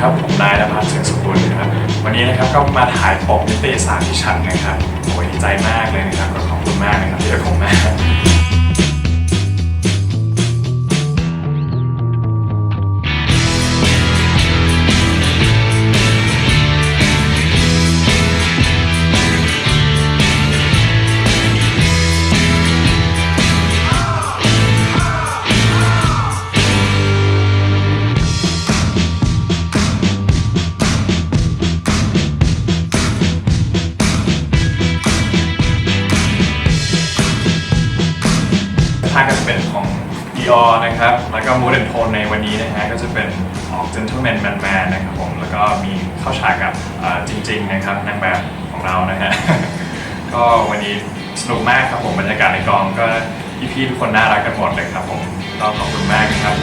ครับผมนายนภัส เสียงสมบูรณ์นะครับวันนี้นะครับก็มาถ่ายปกนิตยสารดิฉันนะครับโอ้ยดีใจมากเลยนะครับก็ขอบคุณมากนะครับที่เลือกผมมาผ้าก็จะเป็นของ Dior นะครับแล้วก็ Mood and Tone ในวันนี้นะฮะก็จะเป็นออก Gentleman Man นะครับผมแล้วก็มีเข้าฉากกับจริงๆนะครับนางแบบของเรานะฮะ ก็วันนี้สนุกมากครับผมบรรยากาศในกองก็พี่ๆทุกคนน่ารักกันหมดเลยครับผมก็ขอบคุณมากนะครับ